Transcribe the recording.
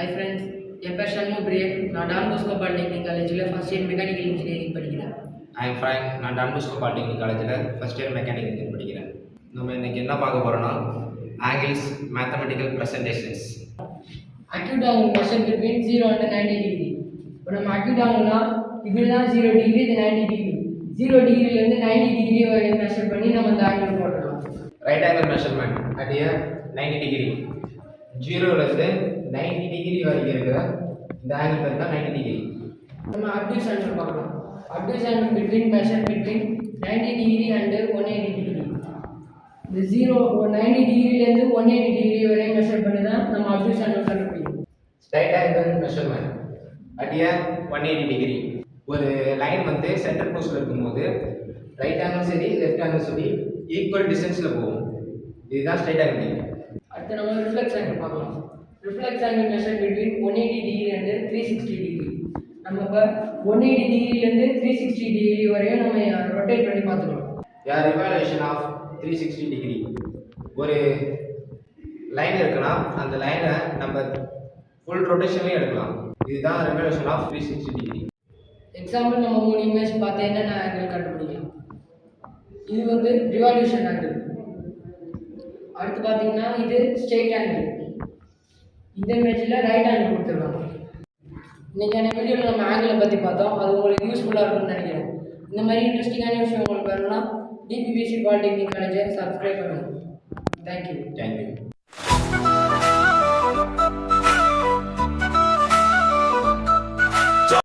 Hi friends, என் பேர் சண்முக பிரியன். நான் Don Bosco polytechnic காலேஜில் ஃபர்ஸ்ட் இயர் மெக்கானிக்கல் இன்ஜினியரிங் படிக்கிறேன். I am Frank. நான் டான் போஸ்கோ பாலிடெக்னிக் காலேஜில் ஃபர்ஸ்ட் இயர் மெக்கானிக்கல் இன்ஜினியரிங் படிக்கிறேன். நம்ம இன்னைக்கு என்ன பார்க்க போகிறோம்னா angles mathematical presentations. Acute angle measure between 0 and 90 degree. இப்போ நம்ம அக்யூட் ஆங்கிள்னா இப்படிலாம் 0 டிகிரி இது 90 டிகிரி. 0 டிகிரிலேருந்து 90 டிகிரி வரை மெஷர் பண்ணி நம்ம அந்த ஆங்கிள் போடலாம். Right angle measurement at 90 degree. 0லேருந்து 90 degree வரைக்கும் இருக்கிற இந்த ஆங்கிள் பேர் தான் 90 டிகிரி. நம்ம அப்டியூஸ் ஆங்கிள் பார்க்கலாம். Obtuse angle between measure between 90 degree and 180 degree. இந்த 90 டிகிரிலேருந்து 180 டிகிரி வரை மெஷர் பண்ணி தான் நம்ம அப்டியூஸ் ஆங்கிள் கண்டுபிடிக்கணும். Straight angle measurement at 180 degree. ஒரு லைன் வந்து சென்டர் போஸ்டில் இருக்கும்போது ரைட் ஆங்கிள் சரி லெஃப்ட் ஆங்கிள் சரி ஈக்குவல் டிஸ்டன்ஸில் போகும். இதுதான் ஸ்ட்ரைட் ஆங்கிள். அடுத்து நம்ம ரிஃப்ளெக்ஸ் ஆங்கிள் பார்க்கலாம். Reflex angle measure between 180 degree and 360 degree. நம்ம இப்போ 180 டிகிரிலேருந்து 360 டிகிரி வரையும் நம்ம ரொட்டேட் பண்ணி பார்த்துக்கலாம். Revolution of 360 degree. ஒரு லைன் இருக்குன்னா அந்த லைனை நம்ம ஃபுல் ரொட்டேஷன்லேயும் எடுக்கலாம். இதுதான் ரிவால்யூஷன் ஆஃப் 360 டிகிரி. எக்ஸாம்பிள் நம்ம 3 இமேஜ் பார்த்து என்னென்ன ஆங்கிள் கண்டுபிடிக்கலாம். இது வந்து ரிவால்யூஷன் ஆங்கிள். அடுத்து பார்த்தீங்கன்னா இது ஸ்ட்ரெயிட் ஆங்கிள். இந்த இமேஜில் ரைட் ஆங்கிள் கொடுத்துருக்காங்க. இன்றைக்கான வீடியோவில் நம்ம ஆங்கிளை பற்றி பார்த்தோம். அது உங்களுக்கு யூஸ்ஃபுல்லாக இருக்கும்னு நினைக்கிறேன். இந்த மாதிரி இன்ட்ரெஸ்டிங்கான விஷயம் உங்களுக்கு வேணும்னா டிபிபிஎஸ்சி பாலிடெக்னிக் காலேஜை சப்ஸ்கிரைப் பண்ணுங்கள். தேங்க்யூ.